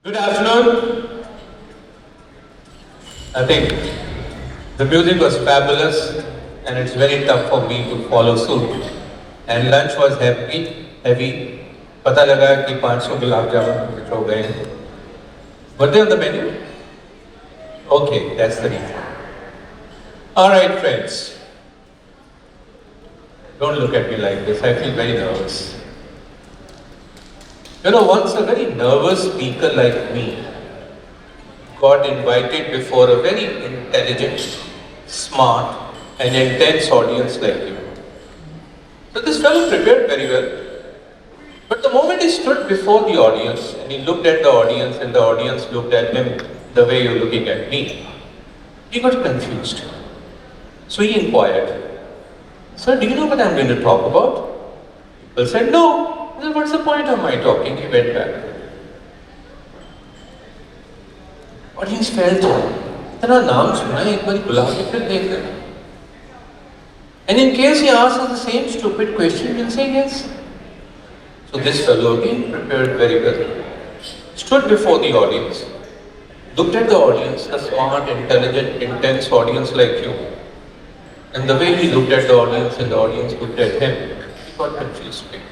Good afternoon. I think the music was fabulous and it's very tough for me to follow suit. And lunch was heavy. पता लगा कि 500 गुलाब जामुन कुछ हो गए. Were they on the menu? Okay, that's the reason. All right, friends. Don't look at me like this. I feel very nervous. You know, once a very nervous speaker like me got invited before a very intelligent, smart, and intense audience like you. So this fellow prepared very well. But the moment he stood before the audience and he looked at the audience and the audience looked at him the way you're looking at me, he got confused. So he inquired, "Sir, do you know what I'm going to talk about?" People said, "No." He said, "What's the point of my talking?" He went back. Audience felt, इतना नाम सुना है, एक बार बुला के फिर देख लेना. And in case he asks us the same stupid question, we'll say yes. So this fellow again prepared very well, stood before the audience, looked at the audience, a smart, intelligent, intense audience like you, and the way he looked at the audience and the audience looked at him, he got confused.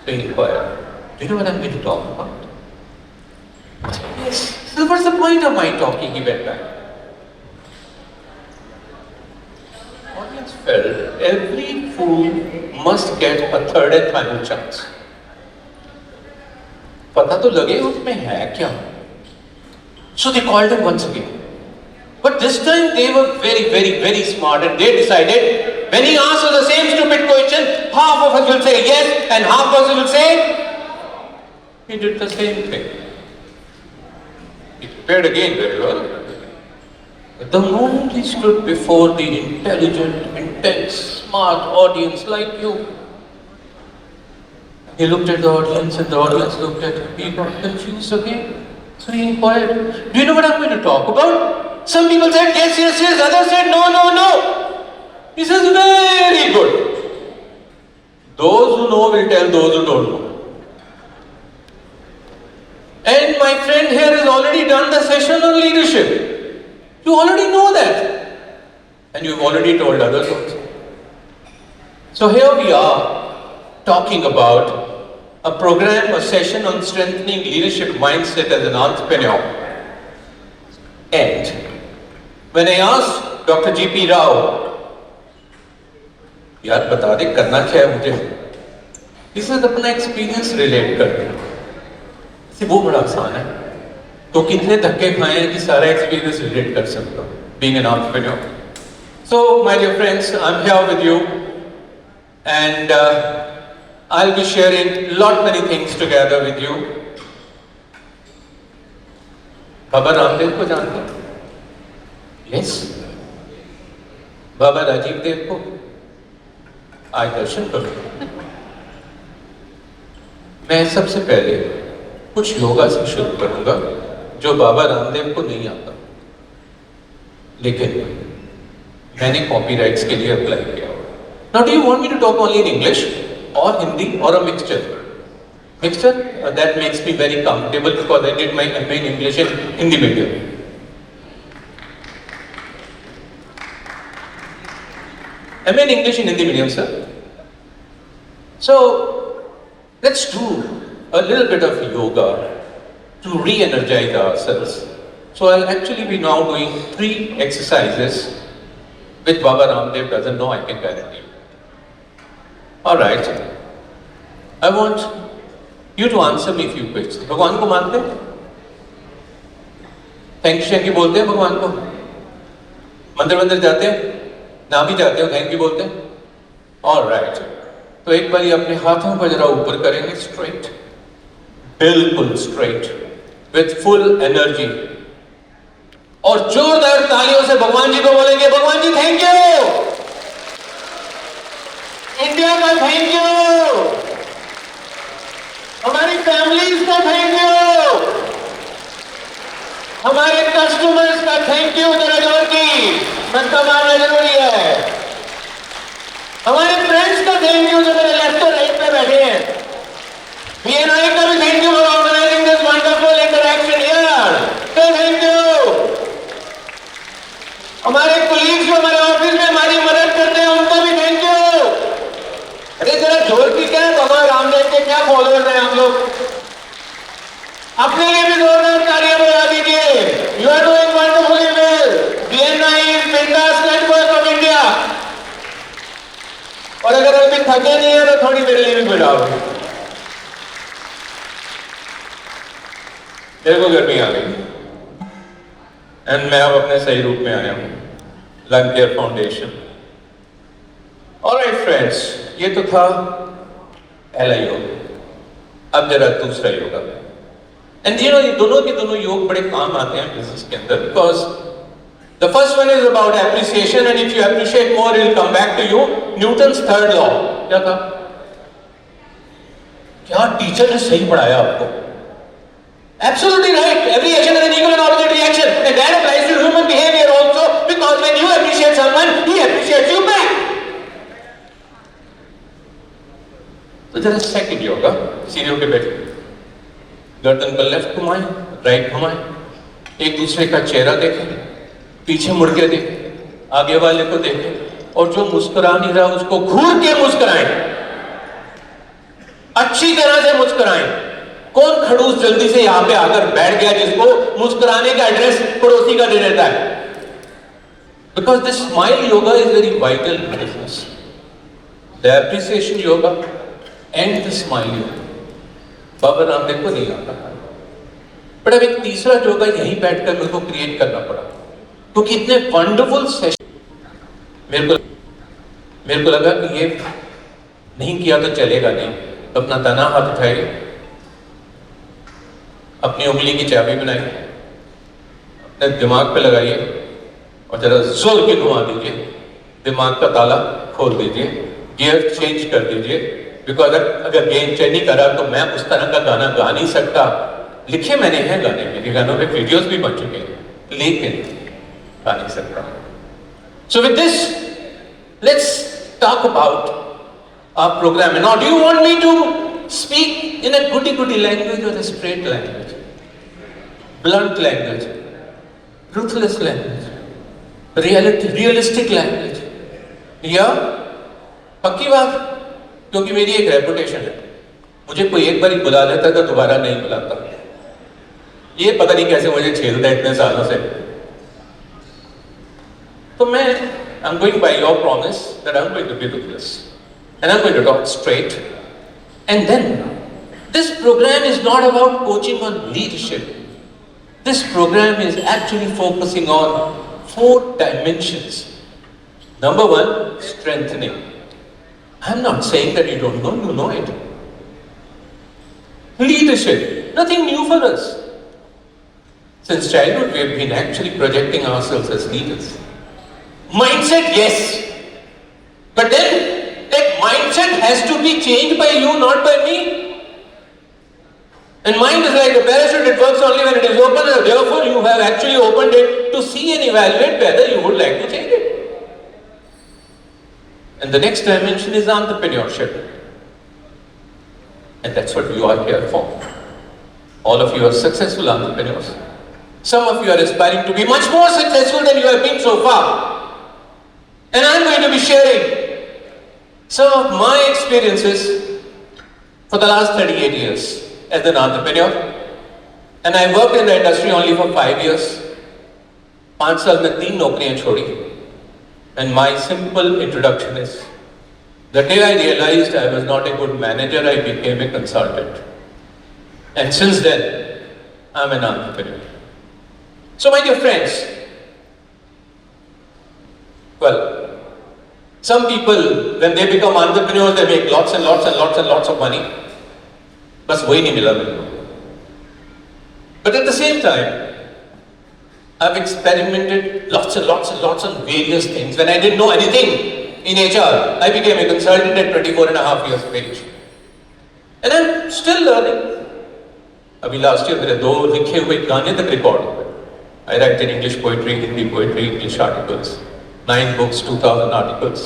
So he inquired, "Do you know what I'm going to talk about?" I said, "Yes." So what's the point of my talking? He went back. Audience felt every fool must get a third and final chance. पता तो लगे उसमें है क्या? So they called him once again. But this time they were very, very, very smart and they decided when he asked us the same stupid question, half of us will say yes and half of us will say. He did the same thing. He prepared again very well. But the moment he stood before the intelligent, intense, smart audience like you, he looked at the audience and the audience looked at him. He got confused again. So he inquired, "Do you know what I'm going to talk about?" Some people said yes, yes, yes. Others said no, no, no. He says, "Very good. Those who know will tell those who don't know." And my friend here has already done the session on leadership. You already know that. And you've already told others also. So here we are talking about a program, a session on strengthening leadership mindset as an entrepreneur. And when I asked Dr. G.P. Rao, यार बता दे करना क्या है मुझे, he said अपना experience relate कर दे. वो बड़ा आसान है. तो कितने धक्के खाए हैं कि सारा एक्सपीरियंस रिलेट कर सकता हूँ, being an entrepreneur. So my dear friends, I'm here with you and I'll be sharing lot many things together with you. बाबा रामदेव को जानते हैं? Yes. बाबा राजीव देव को? आज दर्शन करो. मैं सबसे पहले कुछ योगा से शुरू करूंगा जो बाबा रामदेव को नहीं आता, लेकिन मैंने कॉपीराइट्स के लिए अप्लाई किया. Now do you want me to talk only in English or Hindi or a mixture? Mixture? That makes me very comfortable because I did my MA in English in Hindi medium. MA in English in Hindi medium, sir. So let's do a little bit of yoga to re-energize ourselves. So I'll actually be now doing 3 exercises which Baba Ramdev doesn't know, I can guarantee you. Alright, I want you to answer me a few questions. भगवान को मानते हैं? Thank you बोलते हैं भगवान को? मंदिर जाते हैं? ना भी जाते हो थैंक यू बोलते हैं? Alright, तो एक बार अपने हाथों को जरा ऊपर करेंगे, स्ट्रेट, बिल्कुल स्ट्रेट, विथ फुल एनर्जी, और जोरदार तालियों से भगवान जी को बोलेंगे, भगवान जी थैंक यू, इंडिया का थैंक यू, हमारी फैमिलीज का थैंक यू, हमारे कस्टमर्स का थैंक यू. जरा जोर की सबका मानना जरूरी है. हमारे फ्रेंड्स का थैंक यू जो मेरे लेफ्ट और राइट पे बैठे हैं. BNI का भी thank you for organizing this wonderful interaction हमारे कोलीग्स जो हमारे ऑफिस में हमारी मदद करते हैं उनको भी थैंक यू। अरे जरा जोर की क्या है, भगवान रामदेव के क्या फॉलोअर्स हैं हम लोग। अपने लिए भी जोरदार तालियां बजा दीजिए। You are doing wonderfully well. BNI is biggest network of India. और अगर अभी थके नहीं है तो थोड़ी मेरे लिए भी बजाओ। मेरे को गर्मी आ गई एंड मैं अब अपने सही रूप में आया हूं, lung care foundation. Alright friends, ये तो था पहला योग। अब जरा दूसरा योग है। एंड यू नो ये दोनों के दोनों योग बड़े काम आते हैं बिजनेस के अंदर, because the first one is about appreciation and if you appreciate more it will come back to you. Newton's third law क्या था? क्या टीचर ने सही पढ़ाया आपको? Absolutely right. Every action has an equal and opposite reaction, and that applies to human behavior also. Because when you appreciate someone, he appreciates you back. तो जरा second yoga, सीढ़ियों पे बैठे, गर्दन को लेफ्ट घुमाएं, राइट घुमाएं, एक दूसरे का चेहरा देखें, पीछे मुड़ के देखें, आगे वाले को देखें, और जो मुस्कुरा नहीं रहा उसको घूर के मुस्कुराएं, अच्छी तरह से मुस्कुराएं। कौन खड़ूस जल्दी से यहां पे आकर बैठ गया जिसको मुस्कुराने का एड्रेस पड़ोसी का दे देता है? Because this smile yoga is very vital business, the appreciation yoga and the smile yoga. Baba Ramdev को नहीं आता, बट अब एक तीसरा योगा यहीं बैठकर मेरे को क्रिएट करना पड़ा, क्योंकि इतने वंडरफुल सेशन मेरे को लगा कि ये नहीं किया तो चलेगा नहीं। तो अपना दाना हाथ उठाइए, अपनी उंगली की चाबी बनाइए, अपने दिमाग पे लगाइए और जरा जोर के घुमा दीजिए, दिमाग का ताला खोल दीजिए, गियर चेंज कर दीजिए। बिकॉज अगर गियर चेंज नहीं करा तो मैं उस तरह का गाना गा नहीं सकता। लिखे मैंने हैं गाने, मेरे गानों पे वीडियोस भी बन चुके हैं, लेकिन गा नहीं सकता। So with this let's talk about our program. Now, do you want me to speak in a goody language or a straight language? Blunt language, ruthless language, realistic language? या पक्की बात, क्योंकि मेरी एक रेपुटेशन है, मुझे कोई एक बार बुला लेता तो दोबारा नहीं बुलाता। ये पता नहीं कैसे मुझे छेड़ता है इतने सालों से। तो मैं I'm going by your promise that I'm going to be ruthless. And I'm going to talk straight. And then, this program is not about coaching on leadership. This program is actually focusing on 4 dimensions. Number 1, strengthening. I'm not saying that you don't know, you know it. Leadership, nothing new for us. Since childhood, we have been actually projecting ourselves as leaders. Mindset, yes. But then, that mindset has to be changed by you, not by me. And mind is like a parachute, it works only when it is open, and therefore you have actually opened it to see and evaluate whether you would like to change it. And the next dimension is entrepreneurship. And that's what you are here for. All of you are successful entrepreneurs. Some of you are aspiring to be much more successful than you have been so far. And I'm going to be sharing some of my experiences for the last 38 years as an entrepreneur. And I worked in the industry only for 5 years. 5 साल में 3 नौकरियां छोड़ी. And my simple introduction is, the day I realized I was not a good manager, I became a consultant. And since then, I'm an entrepreneur. So my dear friends, well, some people, when they become entrepreneurs, they make lots and lots and lots and lots of money. बस वही नहीं मिला मेरे को. But at the same time, I've experimented lots and lots and lots of various things. When I didn't know anything in HR, I became a consultant at 24 and a half years of age. And I'm still learning. अभी last year मेरे 2 लिखे हुए गाने तक record हुए. I write in English poetry, Hindi poetry, English articles. 9 books, 2000 articles.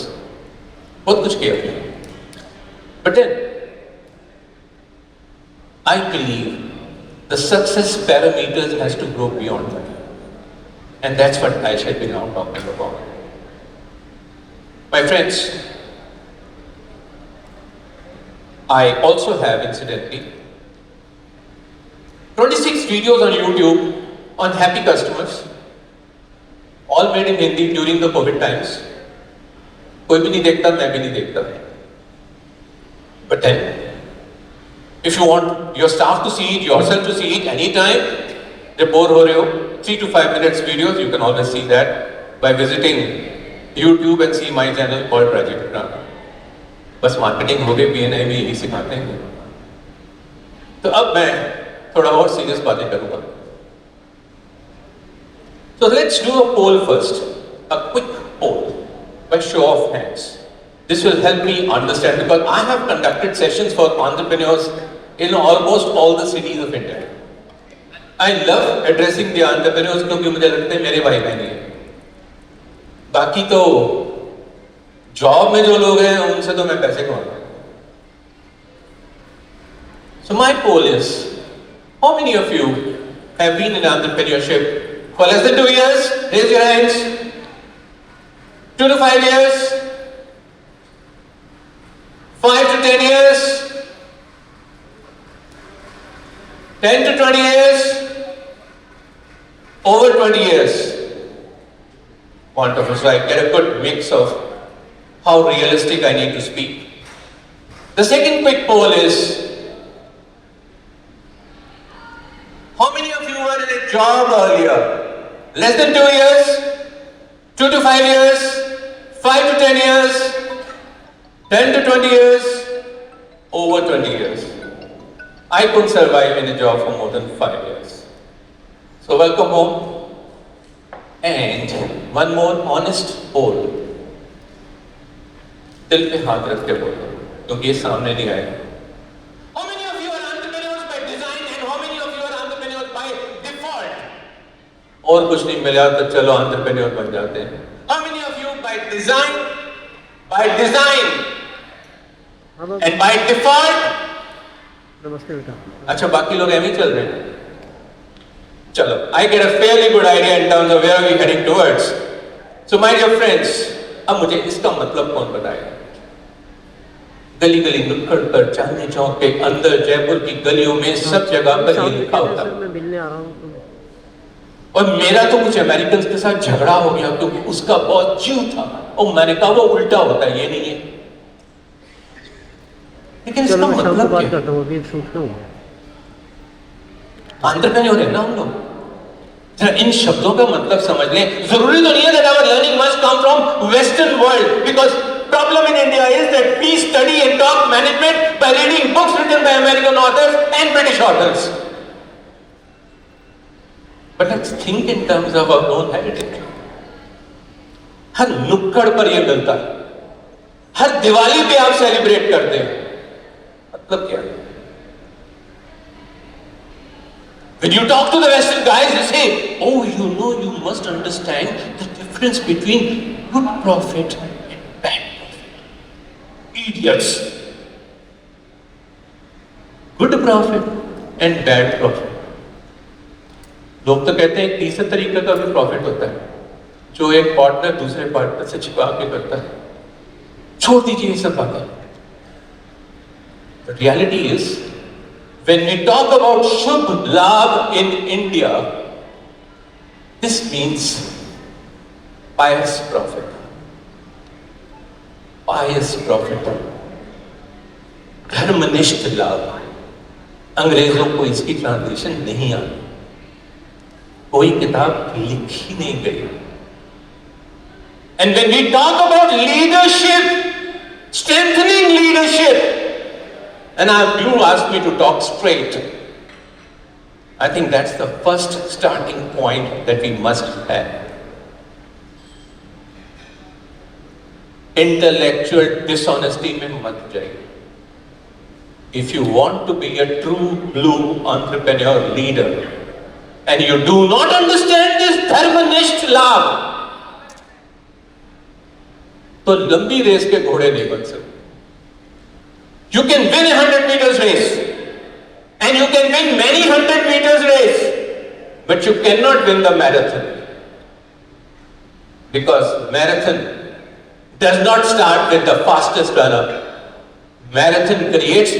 बहुत कुछ किया है. But then, I believe the success parameters has to grow beyond that. And that's what I shall be now talking about. My friends, I also have, incidentally, 26 videos on YouTube on happy customers, all made in Hindi during the COVID times. कोई भी नहीं देखता, मैं भी नहीं देखता. But then, if you want your staff to see it, yourself to see it anytime, जब bore हो रहे हो, 3 to 5 minutes videos, you can always see that by visiting YouTube and see my channel called Project Prana. बस marketing हो गई, BNI में यही सिखाते हैं. तो अब मैं थोड़ा और सीरियस बातें करूंगा. So let's do a poll first, a quick poll by show of hands. This will help me understand, because I have conducted sessions for entrepreneurs in almost all the cities of India. I love addressing the entrepreneurs क्योंकि मुझे लगता है मेरे भाई बहन हैं. बाकी तो जॉब में जो लोग हैं उनसे तो मैं पैसे कमाता हूं. So my poll is, how many of you have been in entrepreneurship for less than 2 years? Raise your hands. 2 to 5 years? 5 to 10 years? 10 to 20 years? Over 20 years? Wonderful. So I get a good mix of how realistic I need to speak. The second quick poll is, how many of you were in a job earlier? Less than 2 years? 2 to 5 years? 5 to 10 years? 10 to 20 years? Over 20 years. I couldn't survive in a job for more than 5 years. So welcome home. And one more honest poll. दिल पे हाथ रख के बोलो, क्योंकि ये सामने नहीं आएगा. How many of you are entrepreneurs by design and how many of you are entrepreneurs by default? और कुछ नहीं मिला तो चलो entrepreneur बन जाते हैं. How many of you by design and by default? नमस्ते बेटा. अच्छा, बाकी लोग ऐसे ही चल रहे हैं. चलो, I get a fairly good idea in terms of where we are heading towards. So my dear friends, अब मुझे इसका मतलब कौन बताएगा? गली गली नुक्कड़ पर, चांदनी चौक के अंदर, जयपुर की गलियों में, सब जगह पर ये लिखा होता है. मैं मिलने आ रहा हूँ. और मेरा तो कुछ अमेरिकन के साथ झगड़ा हो गया क्योंकि उसका बहुत जीव था और मैंने कहा वो उल्टा होता है, ये नहीं है. लेकिन इसका मतलब बात करता हूँ, अभी सूचना हूँ. एंटरप्रेन्योर है ना हम लोग. जरा इन शब्दों का मतलब समझ लें. जरूरी तो नहीं है that our learning must come from Western world, because problem in India is that we study and talk management by reading books written by American authors and British authors. But let's think in terms of our own heritage. हर नुक्कड़ पर यह मिलता है, हर दिवाली पे आप celebrate करते हैं. मतलब क्या? When you talk to the Western guys, you say, oh, you know, you must understand the difference between good profit and bad profit. Idiots. Good profit and bad profit. लोग तो कहते हैं एक तीसरे तरीके का भी प्रॉफिट होता है, जो एक पार्टनर दूसरे पार्टनर से छिपा के करता है. छोड़ दीजिए ये सब बातें. The reality is, when we talk about Shubh Labh in India, this means pious profit. Pious profit. धर्मनिष्ठ लाभ. अंग्रेजों को इसकी ट्रांसलेशन नहीं आती, कोई किताब लिखी नहीं गई. And when we talk about leadership, strengthening leadership, and you asked me to talk straight, I think that's the first starting point that we must have. Intellectual dishonesty में मत जाइए. If you want to be a true blue entrepreneur leader and you do not understand this धर्मनिष्ठ लाभ, तो लंबी race के घोड़े नहीं बन सकते. You can win 100 meters race and you can win many 100 meters race, but you cannot win the marathon. Because marathon does not start with the fastest runner. Marathon creates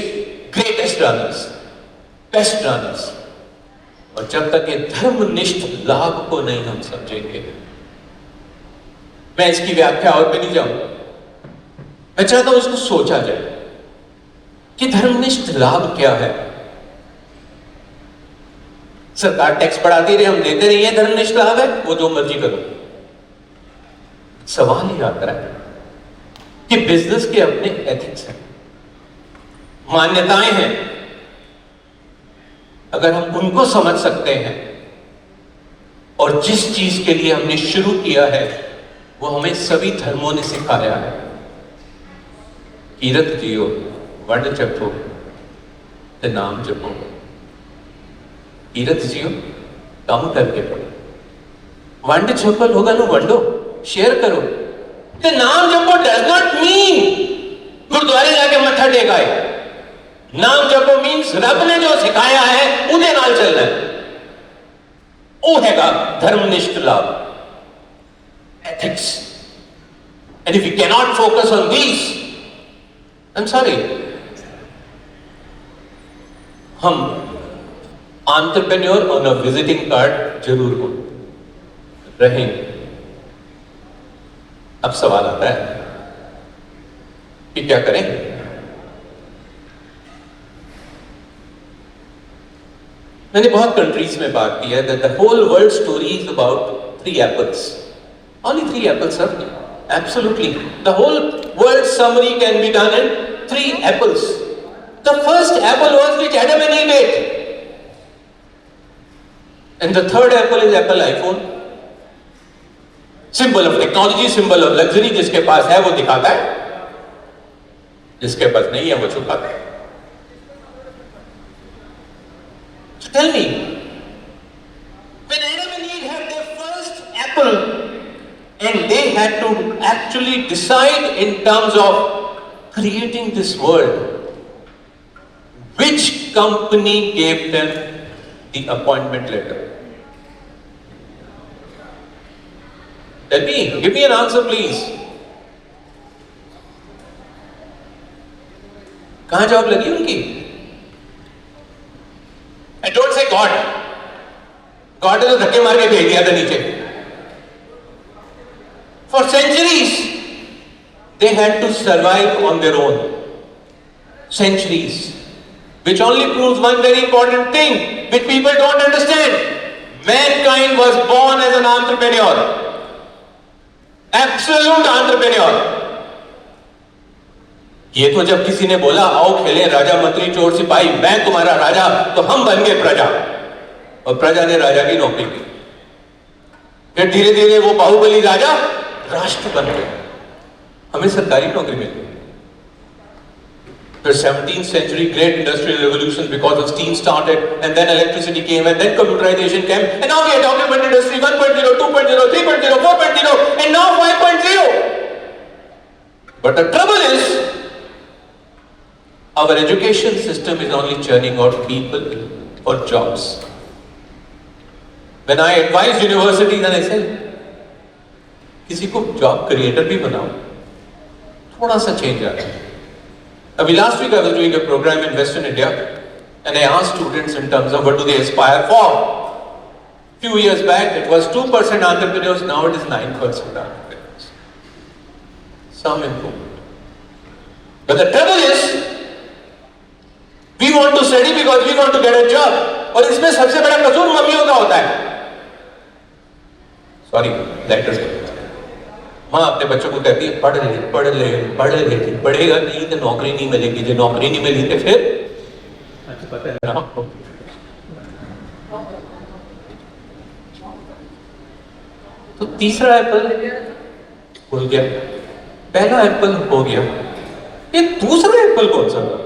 greatest runners, best runners. और जब तक ये धर्मनिष्ठ लाभ को नहीं हम समझेंगे, मैं इसकी व्याख्या और पे नहीं जाऊंगा। मैं चाहता हूं इसको सोचा जाए कि धर्मनिष्ठ लाभ क्या है। सरकार टैक्स बढ़ाती रही, हम देते रहिए, धर्मनिष्ठ लाभ है, वो जो मर्जी करो। सवाल ही आता है कि बिजनेस के अपने एथिक्स हैं, मान्यताएं हैं। अगर हम उनको समझ सकते हैं और जिस चीज के लिए हमने शुरू किया है वो हमें सभी धर्मों ने सिखाया है, कीरत जियो, वंड जपो, ते नाम जपो। कीरत जियो, काम करके पढ़ो, वंड जपल होगा ना, वंडो शेयर करो। ते नाम जपो डज नॉट मीन गुरुद्वारे जाके मत्था टेकाए। नाम जपो मीन्स रब ने जो सिखाया है उदे नाल चलना है, वो हैगा धर्मनिष्ठ लाभ, ethics. And if you can not focus on these, I am sorry, हम entrepreneur on a visiting card जरूर हो रहेंगे। अब सवाल आता है कि क्या करें। मैंने बहुत कंट्रीज में बात की है that the whole world story is about 3 apples. Only 3 apples, sir. Absolutely. The whole world summary can be done in 3 apples. The first apple was which Adam and Eve ate. And the third apple is Apple iPhone. Symbol of technology, symbol of luxury. जिसके पास है वो दिखाता है, जिसके पास नहीं है वो छुपाता है। So tell me, when Adam and Eve had their first apple and they had to actually decide in terms of creating this world, which company gave them the appointment letter? Tell me, give me an answer please. कहां job लगी उनकी? And don't say God. God ने तो धक्के मार के भेज दिया था नीचे. For centuries, they had to survive on their own. Centuries. Which only proves one very important thing, which people don't understand. Mankind was born as an entrepreneur. Absolute entrepreneur. ये तो जब किसी ने बोला आओ खेलें राजा मंत्री चोर सिपाही, मैं तुम्हारा राजा, तो हम बन गए प्रजा और प्रजा ने राजा की नौकरी की। फिर धीरे धीरे वो बाहुबली राजा राष्ट्र बन गए, हमें सरकारी नौकरी मिल गई। फिर 17th century great industrial revolution because of steam started and then electricity came and then computerization came and now we are talking about industry 1.0, 2.0, 3.0, 4.0 and now 5.0. But the trouble is our education system is only churning out people for jobs. When I advise universities and I say, किसी को job creator भी बनाओ, थोड़ा सा change आ रहा है। अभी last week I was doing a program in Western India and I asked students in terms of what do they aspire for. Few years back it was 2% entrepreneurs, now it is 9% entrepreneurs. Some improvement. But the trouble is, we want to study because we want to get a job. और इसमें सबसे बड़ा कसूर मम्मियों का होता है। Sorry, that is it. माँ अपने बच्चों को कहती है पढ़ ले, पढ़ ले, पढ़ ले, पढ़ेगा नहीं तो नौकरी नहीं मिलेगी, जो नौकरी नहीं मिली तो फिर अच्छा पता है ना। तो तीसरा एप्पल भूल गया, पहला एप्पल हो गया, ये दूसरा एप्पल कौन सा था?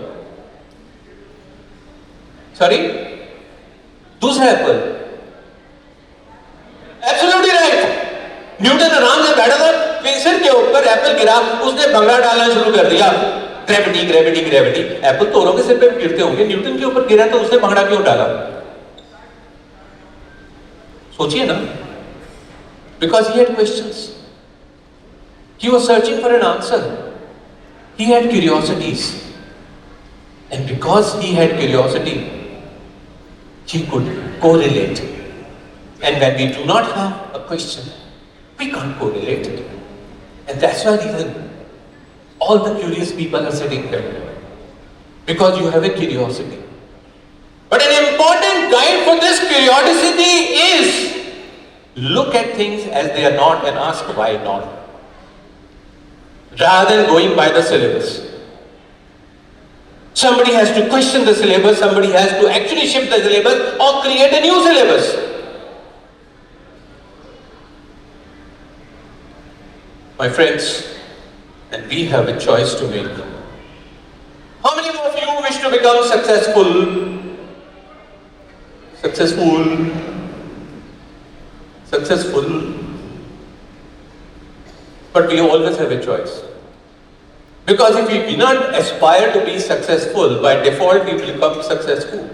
सॉरी, दूसरा एप्पल। Absolutely right. न्यूटन आराम से बैठा था, सिर के ऊपर एप्पल गिरा, उसने भंगड़ा डालना शुरू कर दिया, ग्रेविटी ग्रेविटी ग्रेविटी। एप्पल तोरों के सिर पे गिरते होंगे, न्यूटन के ऊपर गिरा तो उसने भंगड़ा क्यों डाला? सोचिए ना, because he had questions. He was searching for an answer. He had curiosities. And because he had curiosity, he could correlate. And when we do not have a question, we can't correlate it. And that's why even all the curious people are sitting there. Because you have a curiosity. But an important guide for this curiosity is look at things as they are not and ask why not. Rather than going by the syllabus. Somebody has to question the syllabus, somebody has to actually shift the syllabus or create a new syllabus. My friends, and we have a choice to make. How many of you wish to become successful? Successful. But we always have a choice. Because if we do not aspire to be successful, by default we will become successful.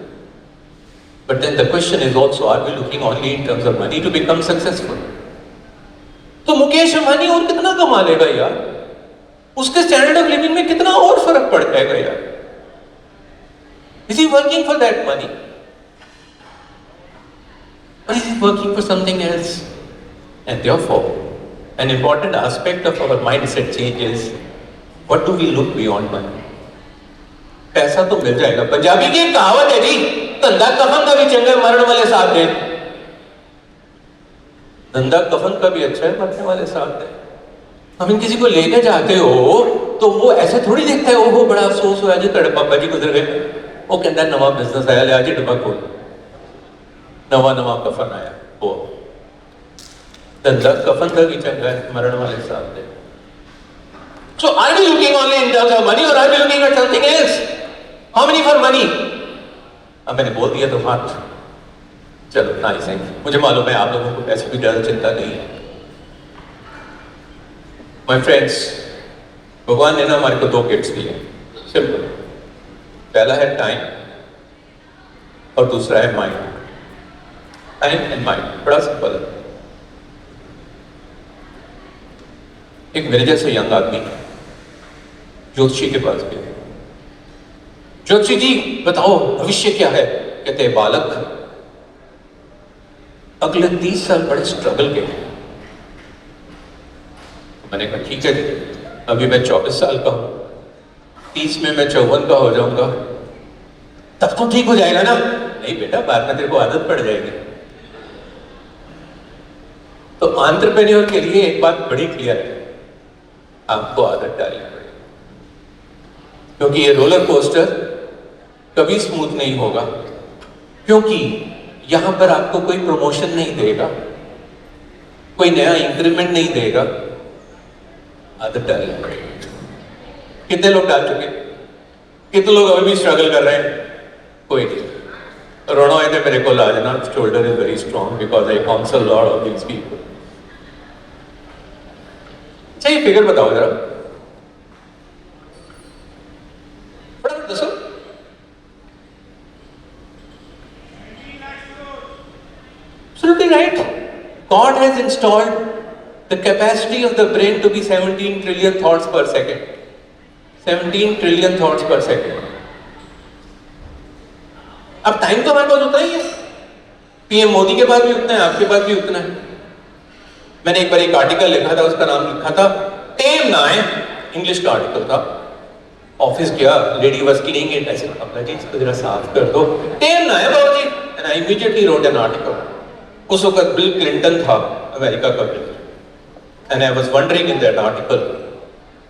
But then the question is also, are we looking only in terms of money to become successful? तो मुकेश अंबानी और कितना कमा लेगा यार? उसके standard of living में कितना और फर्क पड़ जाएगा यार? Is he working for that money? Or is he working for something else? And therefore, an important aspect of our mindset change is, what do we look beyond money? पैसा तो मिल जाएगा. पंजाबी की एक कहावत है जी, धंधा कफन का भी चंगा मरण वाले साथ दे. धंधा कफन का भी अच्छा है, मरने वाले साथ दे. हम किसी को लेके जाते हो तो वो ऐसे थोड़ी देखता है, ओहो बड़ा अफसोस हुआ जी तेरे पापा जी गुजर गए. वो कहता है नवा बिजनेस आया, ले आज डब्बा खोल, नवा कफन आया. वो धंधा कफन का भी चंगा है, मरण वाले साथ दे. So are we looking only in terms of money or are we looking at something else? How many for money? अब मैंने बोल दिया तो हाथ चलो नाइस है. मुझे मालूम है आप लोगों को पैसे की ज़्यादा चिंता नहीं है. My friends, भगवान ने ना हमारे को दो गिफ्ट्स दिए. सिंपल. पहला है टाइम और दूसरा है माइंड. टाइम एंड माइंड बड़ा सिंपल है. एक मेरे जैसे यंग आदमी ज्योतिषी के पास गए. ज्योतिषी जी बताओ भविष्य क्या है? कहते हैं बालक अगले 30 साल बड़े स्ट्रगल के. मैंने कहा ठीक है, अभी मैं 24 साल का हूं, 30 में मैं 54 का हो जाऊंगा, तब तो ठीक हो जाएगा ना? नहीं बेटा, बाद में तेरे को आदत पड़ जाएगी. तो एंटरप्रेन्योर के लिए एक बात बड़ी क्लियर है, आपको आदत डालनी पड़ेगी. क्योंकि ये रोलर कोस्टर कभी स्मूथ नहीं होगा. क्योंकि यहां पर आपको कोई प्रमोशन नहीं देगा, कोई नया इंक्रीमेंट नहीं देगा. आदत डालनी पड़ेगी. कितने लोग डाल चुके? कितने लोग अभी भी स्ट्रगल कर रहे हैं? कोई नहीं. रोना है तो मेरे को ला देना. Shoulder is very strong because I counsel lot of these people. अच्छा ये फिगर बताओ जरा, फटाफट दसो. Absolutely right. God has installed the capacity of the brain to be 17 trillion thoughts per second. 17 trillion thoughts per second. अब time तो हमारे पास उतना ही है. पीएम मोदी के पास भी उतना है, आपके पास भी उतना है. मैंने एक बार एक आर्टिकल लिखा था, उसका नाम लिखा था टेम नाय. इंग्लिश का आर्टिकल था. ऑफिस गया, लेडी वाज क्लीनिंग इट. ऐसे अपना जी इसको जरा साफ कर दो. टेम नाय बाबूजी. And I immediately wrote an article. उस वक्त बिल क्लिंटन था अमेरिका का president. And I was wondering in that article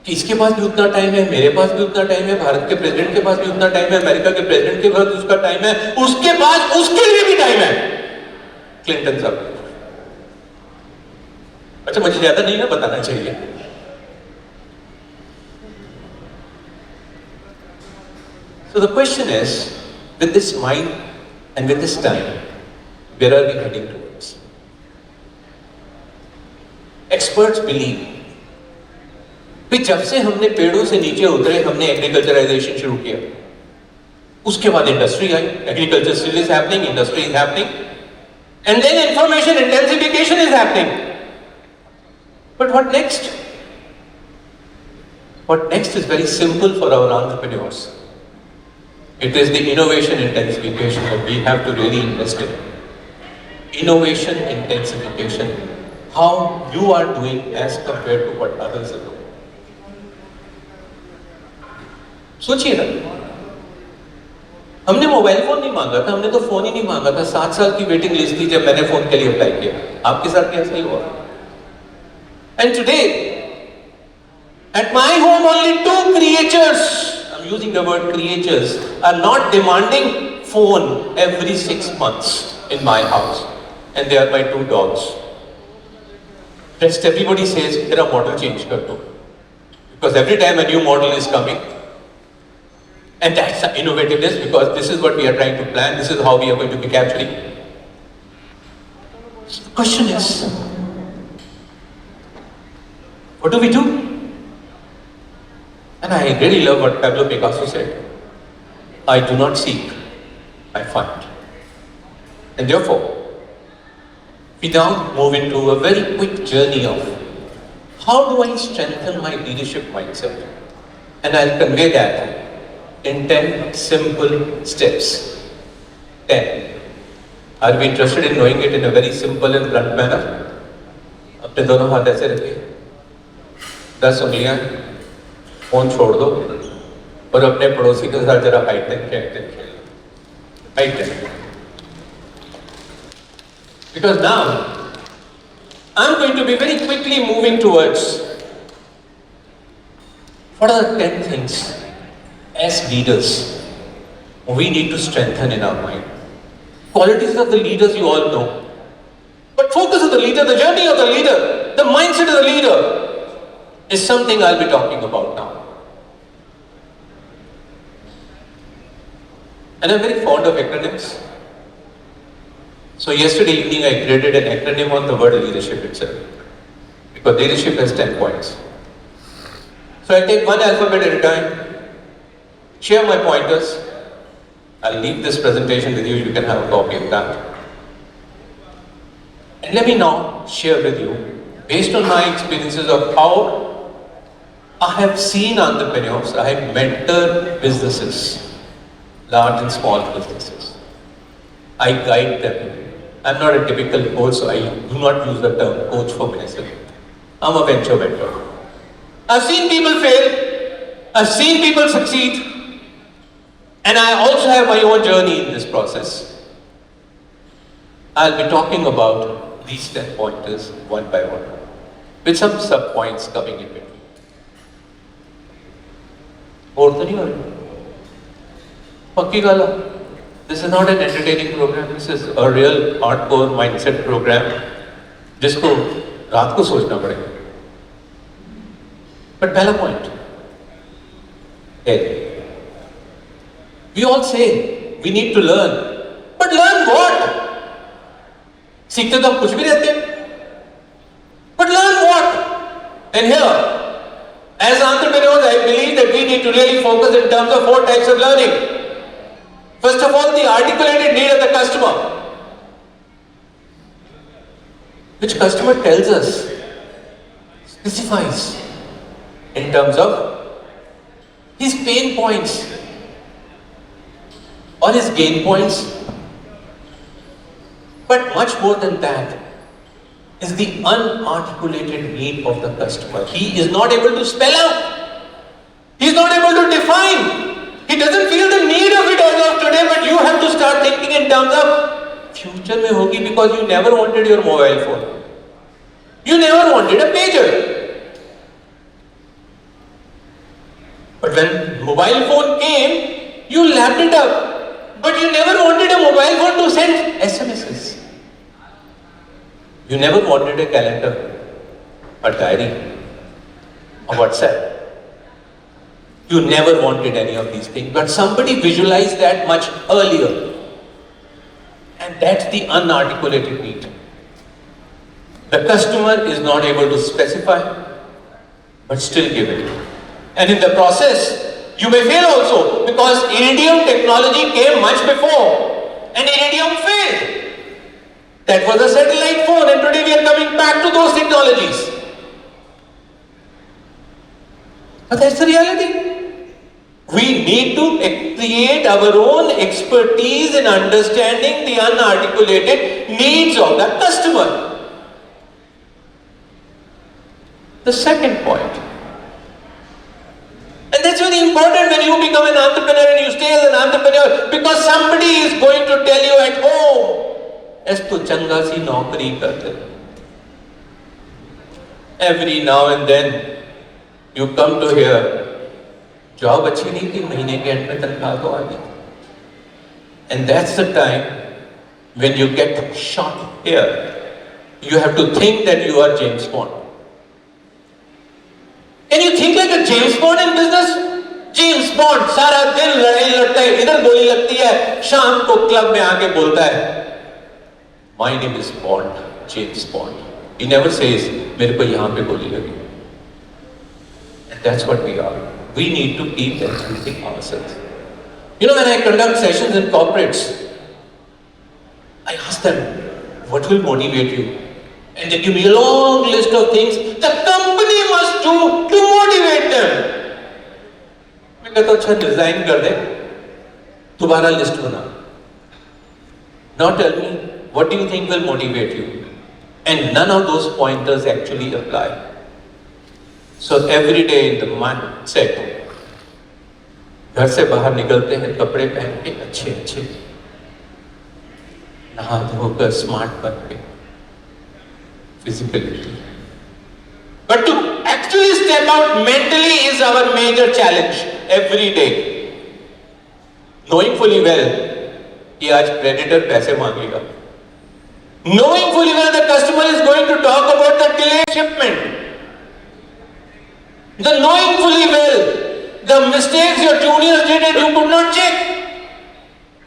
कि इसके पास भी उतना टाइम है, मेरे पास भी उतना टाइम है, भारत के प्रेसिडेंट के पास भी उतना टाइम है, अमेरिका के प्रेसिडेंट के पास उसका टाइम है, उसके पास उसके लिए भी टाइम है. क्लिंटन साहब. अच्छा मुझे ज्यादा नहीं ना बताना चाहिए. So the question is, with this mind and with this time, where are we heading towards? Experts believe कि जब से हमने पेड़ों से नीचे उतरे, हमने एग्रीकल्चराइजेशन शुरू किया, उसके बाद इंडस्ट्री आई. Agriculture still is happening, industry is happening, and then information intensification is happening. But what next? What next is very simple for our entrepreneurs. It is the innovation intensification that we have to really invest in. Innovation intensification. How you are doing as compared to what others are doing. सोचिए ना, हमने mobile phone नहीं मांगा था, हमने तो phone ही नहीं मांगा था। 7 साल की वेटिंग लिस्ट थी जब मैंने फोन के लिए अप्लाई किया। आपके साथ भी ऐसा ही हुआ? And today, at my home, only 2 creatures, I'm using the word creatures, are not demanding phone every 6 months in my house. And they are my 2 dogs. Rest everybody says, "Tera model change kar do." Because every time a new model is coming, and that's innovativeness, because this is what we are trying to plan, this is how we are going to be capturing. So the question is, what do we do? And I really love what Pablo Picasso said. I do not seek, I find. And therefore, we now move into a very quick journey of how do I strengthen my leadership mindset? And I'll convey that in 10 simple steps. 10. Are we interested in knowing it in a very simple and blunt manner? अपने दोनों हाथ ऐसे रखिए, 10 उंगलियां, phone छोड़ दो और अपने पड़ोसी के साथ जरा हाइट टेन खेल, height ten. Because now I'm going to be very quickly moving towards what are the 10 things as leaders we need to strengthen in our mind. Qualities of the leaders you all know. But focus of the leader, the journey of the leader, the mindset of the leader is something I'll be talking about now. And I'm very fond of acronyms. So yesterday evening I created an acronym on the word leadership itself. Because leadership has 10 points. So I'll take one alphabet at a time, share my pointers. I'll leave this presentation with you, you can have a copy of that. And let me now share with you, based on my experiences of how I have seen entrepreneurs, I have mentored businesses, large and small businesses. I guide them. I'm not a typical coach, so I do not use the term coach for myself. I'm a venture mentor. I've seen people fail, I've seen people succeed, and I also have my own journey in this process. I'll be talking about these 10 pointers one by one, with some sub-points coming in between. और तो नहीं हो रही? पक्की गाला? This is not an entertaining program. This is a real hardcore mindset program, जिसको रात को सोचना पड़ेगा. But पहला point, we all say we need to learn, but learn what? सीखते तो हम कुछ भी रहते हैं. But learn what? And here, as entrepreneurs, I believe that we need to really focus in terms of 4 types of learning. First of all, the articulated need of the customer, which customer tells us, specifies in terms of his pain points or his gain points. But much more than that is the unarticulated need of the customer. He is not able to spell out. He is not able to define. He doesn't feel the need of it as of today, but you have to start thinking in terms of future mein hogi, because you never wanted your mobile phone. You never wanted a pager. But when mobile phone came, you lapped it up. But you never wanted a mobile phone to send SMSs. You never wanted a calendar, a diary, a WhatsApp. You never wanted any of these things, but somebody visualized that much earlier. And that's the unarticulated need. The customer is not able to specify, but still give it. And in the process, you may fail also, because Iridium technology came much before, and Iridium failed. That was a satellite phone, and today we are coming back to those technologies. But that's the reality. We need to create our own expertise in understanding the unarticulated needs of the customer. The second point, and that's very important when you become an entrepreneur and you stay as an entrepreneur, because somebody is going to tell you at home, as to changa si naukari karte. Every now and then you come to hear, job अच्छी नहीं थी, महीने के and में तनख्वाह तो आ गई. And that's the time when you get shot here. You have to think that you are James Bond. Can you think like a James Bond in business? James Bond सारा दिन लड़ाई लड़ता है, इधर गोली लगती है, शाम को क्लब में आके बोलता है, My name is Bond, James Bond. He never says, मेरे को यहाँ पे गोली लगी. And that's what we are. We need to keep introducing ourselves. You know, when I conduct sessions in corporates, I ask them, what will motivate you? And they give me a long list of things the company must do to motivate them. मैं कहता हूँ, अच्छा design कर दे, दोबारा list बना. Now tell me, what do you think will motivate you? And none of those pointers actually apply. So every day in the mindset, घर से बाहर निकलते हैं कपड़े पहन के अच्छे अच्छे, नहा धोकर स्मार्ट बन के, physicality. But to actually step out mentally is our major challenge every day. Knowing fully well कि आज predator पैसे मांगेगा. Knowing fully well the customer is going to talk about the delayed shipment. The knowing fully well the mistakes your juniors did and you could not check.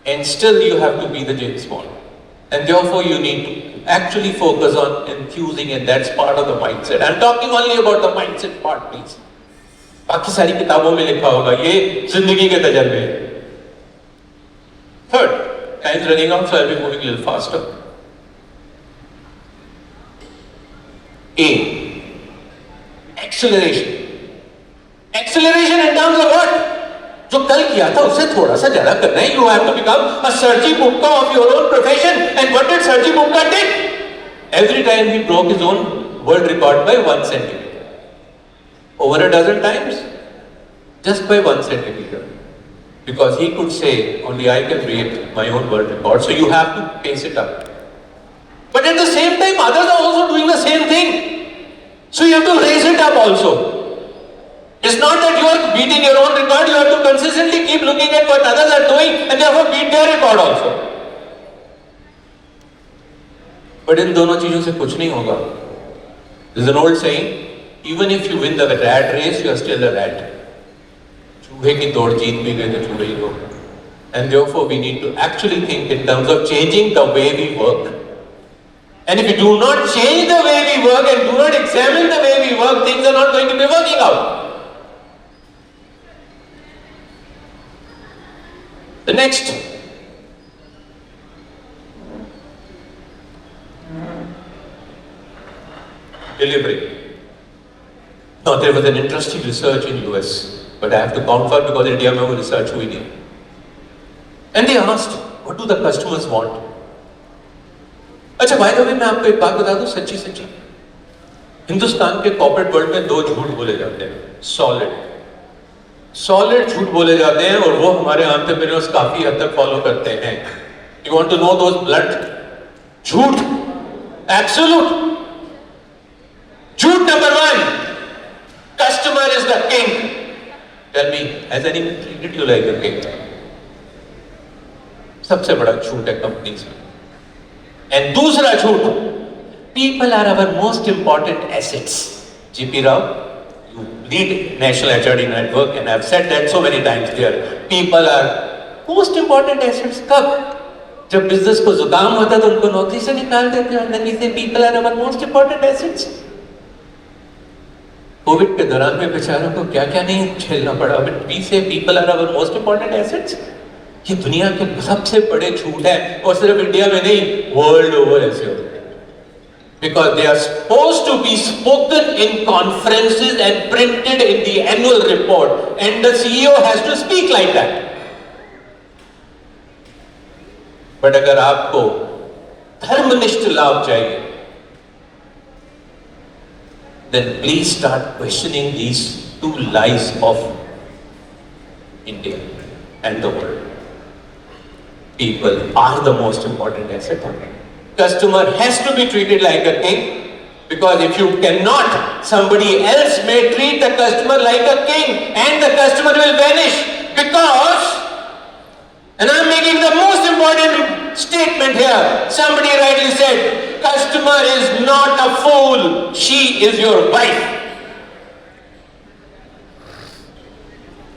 And still you have to be the James Bond. And therefore you need to actually focus on infusing, and that's part of the mindset. I'm talking only about the mindset part, please. बाकी सारी किताबों में लिखा होगा, ये जिंदगी के तजर्बे. Third, time's running out, so I'll be moving a little faster. A, acceleration. Acceleration in terms of what? जो कल किया था उससे थोड़ा सा ज्यादा करना है. You have to become a Sergi Bubka of your own profession. And what did Sergi Bubka did? Every time he broke his own world record by 1 centimeter. Over a dozen times, just by 1 centimeter. Because he could say, only I can create my own world record. So you have to pace it up. But at the same time, others are also doing the same thing. So you have to raise it up also. It's not that you are beating your own record, you have to consistently keep looking at what others are doing and therefore beat their record also. But इन दोनों चीजों से कुछ नहीं होगा. There's an old saying, even if you win the rat race, you are still a rat. चूहे की दौड़ जीत भी गए तो चूहे ही होगा. And therefore we need to actually think in terms of changing the way we work. And if we do not change the way we work and do not examine the way we work, things are not going to be working out. The next, delivery. Now there was an interesting research in US, but I have to confirm because India में वो research हुई नहीं. And they asked, what do the customers want? अच्छा भाई तो मैं आपको एक बात बता दूं सच्ची सच्ची. हिंदुस्तान के कॉर्पोरेट वर्ल्ड में दो झूठ बोले जाते हैं. सॉलिड झूठ बोले जाते हैं और वो हमारे एंटरप्रेन्योर्स काफी हद तक फॉलो करते हैं. You want to know those blunt झूठ? एब्सोल्यूट झूठ number 1, customer is the king. Tell me, has anyone treated you like a king? सबसे बड़ा झूठ है कंपनीज में. एंड दूसरा झूठ, people are our most important assets. GP Rao, you lead National HRD Network, and I've said that so many times there. People are most important assets. कब? जब business को जुकाम होता है तो उनको नौकरी से निकाल देते हैं. then we say people are our most important assets. Covid के दौरान में बेचारों को क्या क्या नहीं झेलना पड़ा. but we say people are our most important assets. ये दुनिया के सबसे बड़े झूठ है और सिर्फ इंडिया में नहीं, वर्ल्ड ओवर ऐसे होते हैं. because they are supposed to be spoken in conferences and printed in the annual report, and the CEO has to speak like that. But अगर आपको धर्मनिष्ठ लाभ चाहिए, then please start questioning these two lies of India and the world. People are the most important asset. Customer has to be treated like a king, because if you cannot, somebody else may treat the customer like a king and the customer will vanish. Because, and I'm making the most important statement here, somebody rightly said, customer is not a fool, she is your wife.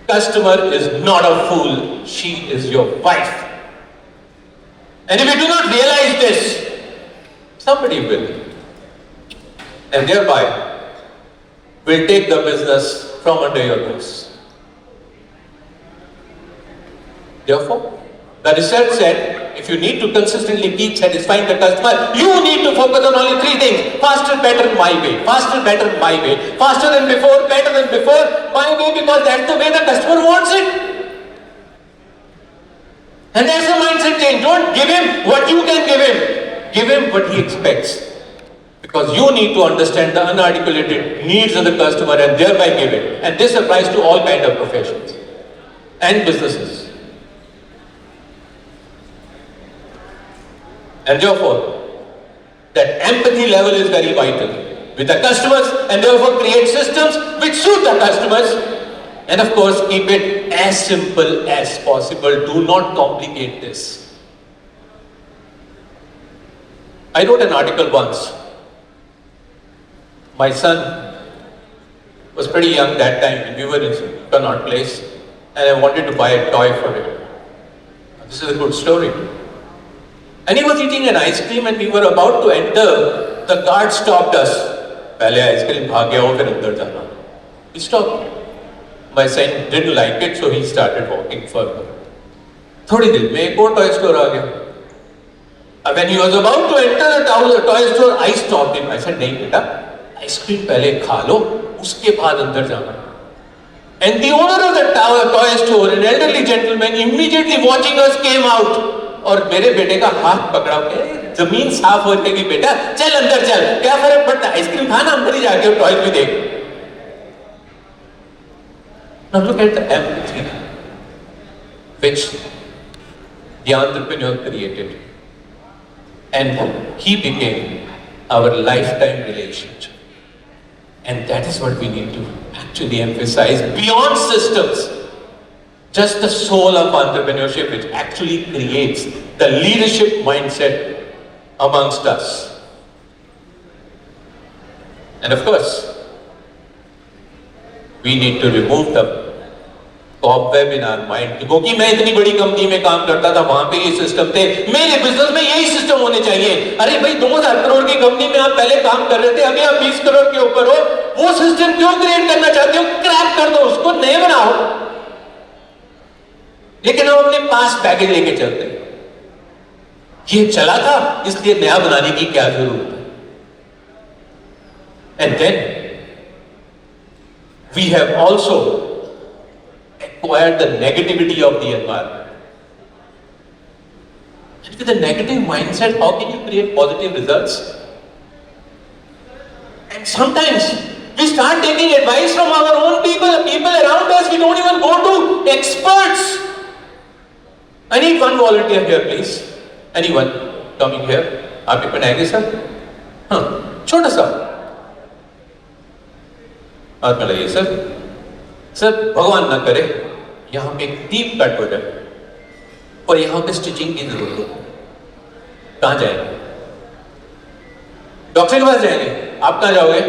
Customer is not a fool, she is your wife. And if you do not realize this, somebody will. And thereby will take the business from under your nose. Therefore, the research said, if you need to consistently keep satisfying the customer, you need to focus on only three things. Faster, better, my way. Faster, better, my way. Faster than before, better than before, my way, because that's the way the customer wants it. And that's the mindset change. Don't give him what you can give him. Give him what he expects. Because you need to understand the unarticulated needs of the customer and thereby give it. And this applies to all kinds of professions and businesses. And therefore, that empathy level is very vital with the customers, and therefore create systems which suit the customers. And of course, keep it as simple as possible. Do not complicate this. I wrote an article once. My son was pretty young that time. We were in Connaught Place, and I wanted to buy a toy for him. This is a good story. And he was eating an ice cream, and we were about to enter. The guard stopped us. पहले ice cream खा के आओ फिर अंदर जाना. He stopped. My son didn't like it, so he started walking further. थोड़ी देर में एक और toy store आ गया. And when he was about to enter the toy store, I stopped him. I said, नहीं बेटा, आइसक्रीम पहले खा लो, उसके बाद अंदर जाना. And the owner of the toy store, an elderly gentleman, immediately watching us, came out. और मेरे बेटे का हाथ पकड़ा के, जमीन साफ हो जाएगी बेटा, चल अंदर चल, क्या फर्क पड़ता है, आइसक्रीम खाना अंदर ही जाके टॉय भी देख. Now look at the empathy which the entrepreneur created, and he became our lifetime relationship. And that is what we need to actually emphasize beyond systems. Just the soul of entrepreneurship, which actually creates the leadership mindset amongst us. And of course, we need to remove the cobweb in our mind. क्योंकि मैं इतनी बड़ी company में काम करता था, वहां पे ये सिस्टम थे, मेरे बिजनेस में यही सिस्टम होने चाहिए. अरे भाई 2000 करोड़ की कंपनी में आप पहले काम कर रहे थे, अभी आप 20 करोड़ के ऊपर हो, वो सिस्टम क्यों क्रिएट करना चाहते हो? क्रैक कर दो उसको, नए बनाओ. लेकिन हम अपने पास बैगेज लेके चलते हैं. ये चला था, इसलिए नया बनाने की क्या जरूरत है? And then we have also acquired the negativity of the environment. And with a negative mindset, how can you create positive results? And sometimes we start taking advice from our own people around us. We don't even go to experts. I need one volunteer here, please. Anyone coming here? आप एक बनाएंगे sir? हाँ, छोटा सा. हाथ में लगाइए sir. Sir, भगवान ना करे यहाँ पे एक डीप कट हो जाए और यहाँ पे स्टिचिंग की जरूरत हो. कहाँ जाएंगे? डॉक्टर के पास जाएंगे. आप कहाँ जाओगे?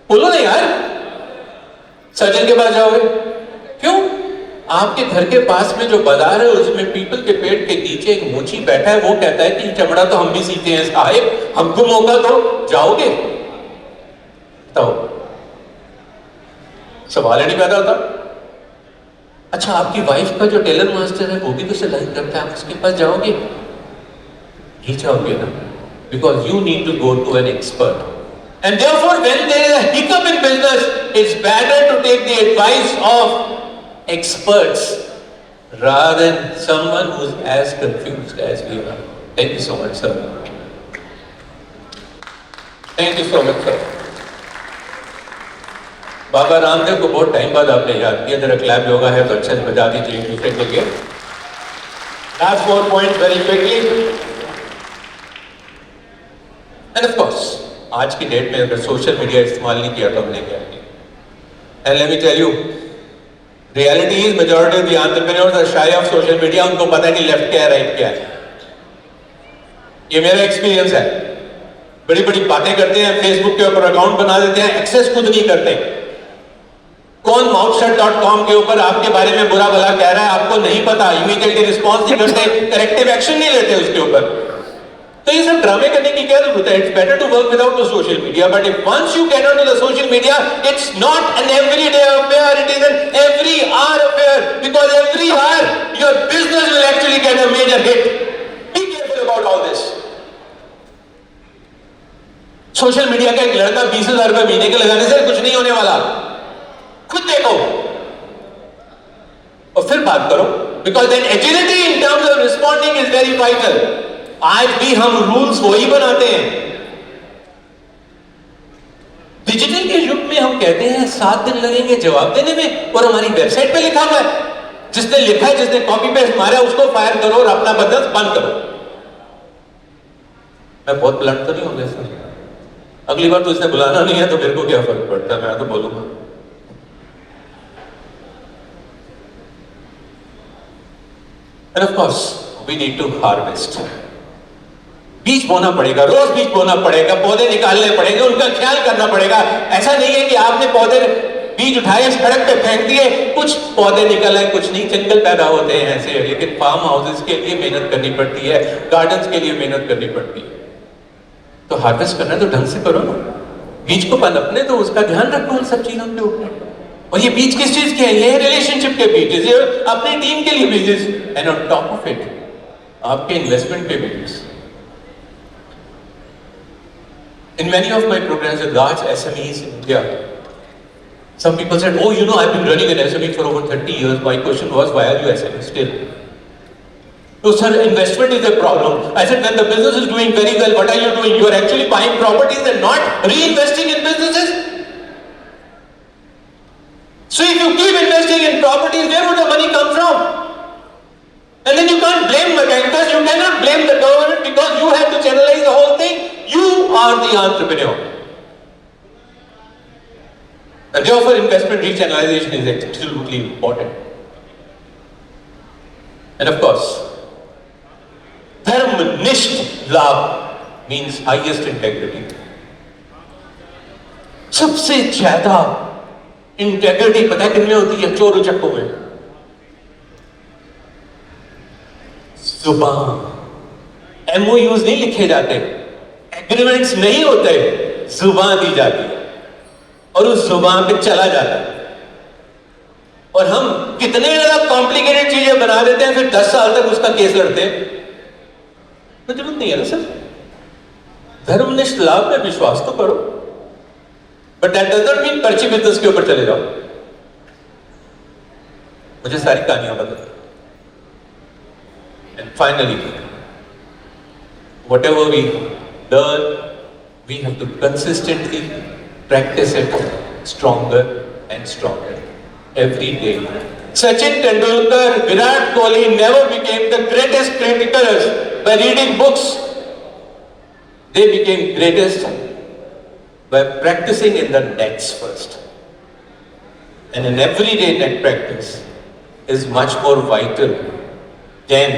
बोलो ना यार. सर्जन के पास जाओगे. क्यों? आपके घर के पास में जो बाजार है उसमें पीपल के पेड़ के नीचे एक मोची बैठा है, वो कहता है कि चमड़ा तो हम भी सीते हैं साहेब, हमको मौका दो. जाओगे? बताओ. सवाल ही नहीं पैदा होता. अच्छा, आपकी वाइफ का जो टेलर मास्टर है वो भी तो सिलाई करता है, आप उसके पास जाओगे? ही जाओगे ना. because you need to go to an expert. And therefore, when there is a hiccup in business, it's better to take the advice of experts rather than someone who's as confused as we are. Thank you so much, sir. Thank you so much, sir. बाबा रामदेव को बहुत time बाद आपने याद किया, जरा clap yoga है तो अच्छे से बजा दीजिए एक दूसरे के लिए. Last 4 points very quickly. And of course, आज की डेट में अगर सोशल मीडिया इस्तेमाल नहीं किया तो हमने क्या किया? And let me tell you, reality is majority of the entrepreneurs are shy of social media. उनको पता नहीं लेफ्ट क्या है राइट क्या है. ये मेरा एक्सपीरियंस है. बड़ी बड़ी बातें करते हैं, फेसबुक के ऊपर अकाउंट बना देते हैं, एक्सेस खुद नहीं करते. कौन mouthshut.com के ऊपर आपके बारे में बुरा भला कह रहा है आपको नहीं पता, इमीडिएटली रिस्पॉन्स नहीं करते, करेक्टिव एक्शन नहीं लेते उसके ऊपर. तो ये सब ड्रामे करने की क्या जरूरत है? It's better to work without the social media, but if once you get on to the social media, it's not an everyday affair, it is an every hour affair, because every hour your business will actually get a major hit. Be careful about all this. Social media का एक लड़का 20,000 रुपए महीने के लगाने से कुछ नहीं होने वाला. खुद देखो और फिर बात करो, because then agility in terms of responding is very vital. आज भी हम रूल्स वही बनाते हैं. डिजिटल के युग में हम कहते हैं 7 दिन लगेंगे जवाब देने में, और हमारी वेबसाइट पे लिखा हुआ है जिसने लिखा है, जिसने कॉपी पेस्ट मारा उसको फायर करो और अपना बिजनेस बंद करो. मैं बहुत ब्लंट तो नहीं हो गया सर? अगली बार तो इसने बुलाना नहीं है तो मेरे को क्या फर्क पड़ता है, मैं तो बोलूंगा. And of course, we need to harvest. बीज बोना पड़ेगा, रोज बीज बोना पड़ेगा, पौधे निकालने पड़ेंगे, उनका ख्याल करना पड़ेगा. ऐसा नहीं है कि आपने पौधे बीज उठाए सड़क पे फेंक दिए, कुछ पौधे निकल आए, कुछ नहीं. जंगल पैदा होते हैं ऐसे. लेकिन फार्म हाउसेस के लिए मेहनत करनी पड़ती है, गार्डन्स के लिए मेहनत करनी पड़ती है. तो हार्वेस्ट करना तो ढंग से करो ना. बीज को पनपने तो उसका ध्यान रखो उन सब चीजों के ऊपर. और ये बीज किस चीज के हैं? ये रिलेशनशिप के बीजेस, ये अपनी टीम के लिए बीजेस, and on top of it आपके इन्वेस्टमेंट के बीजेस. In many of my programs with large SMEs in India, some people said, "Oh, you know, I've been running an SME for over 30 years." My question was, "Why are you SME still?" So, sir, investment is a problem. I said, when the business is doing very well, what are you doing? You are actually buying properties and not reinvesting in businesses. So, if you keep investing in properties, where would the money come from? And then you can't blame the bankers, you cannot blame the government because you have to channelize the whole thing. You are the entrepreneur. And therefore, investment rechannelization is absolutely important. And of course, dharmnisht लाभ means highest integrity. सबसे ज्यादा integrity पता है किनमें होती है? चोर उचक्कों में. जुबान. MOUs नहीं लिखे जाते, एग्रीमेंट्स नहीं होते, जुबान दी जाती है और उस जुबान पे चला जाता है. और हम कितने ज्यादा कॉम्प्लिकेटेड चीजें बना देते हैं, फिर 10 साल तक उसका केस लड़ते हैं. तो जरूरत नहीं है ना सर. धर्मनिष्ठ लाभ में विश्वास तो करो, but that does not mean पर्ची बिजनेस के ऊपर चले जाओ. मुझे सारी कहानियां बता. And finally, whatever we learn, we have to consistently practice it stronger and stronger every day. Sachin Tendulkar, Virat Kohli never became the greatest cricketers by reading books. They became greatest by practicing in the nets first. And an everyday net practice is much more vital than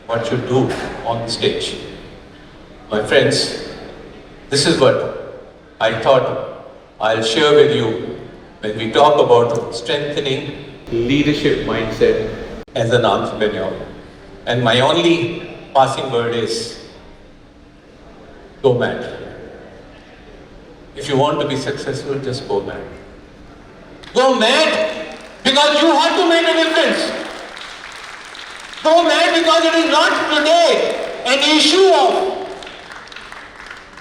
what you do on stage. My friends, this is what I thought I'll share with you when we talk about strengthening leadership mindset as an entrepreneur. And my only passing word is, go mad. If you want to be successful, just go mad. Go mad because you have to make a difference. Go mad because it is not today an issue of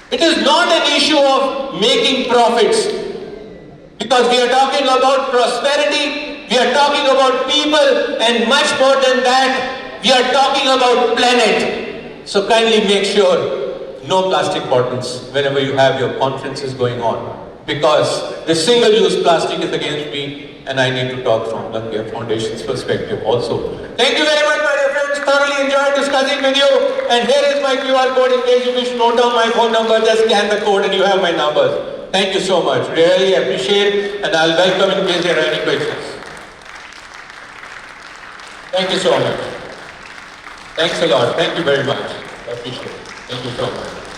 It is not an issue of making profits, because we are talking about prosperity, we are talking about people, and much more than that, we are talking about planet. So kindly make sure no plastic bottles whenever you have your conferences going on, because the single-use plastic is against me, and I need to talk from the Foundation's perspective also. Thank you very much, my dear friends. Thoroughly enjoyed discussing with you. And here is my QR code in case you wish to note down my phone number. Just scan the code and you have my numbers. Thank you so much. Really appreciate, and I'll welcome in case there are any questions. Thank you so much. Thanks a lot. Thank you very much. I appreciate it. Thank you so much.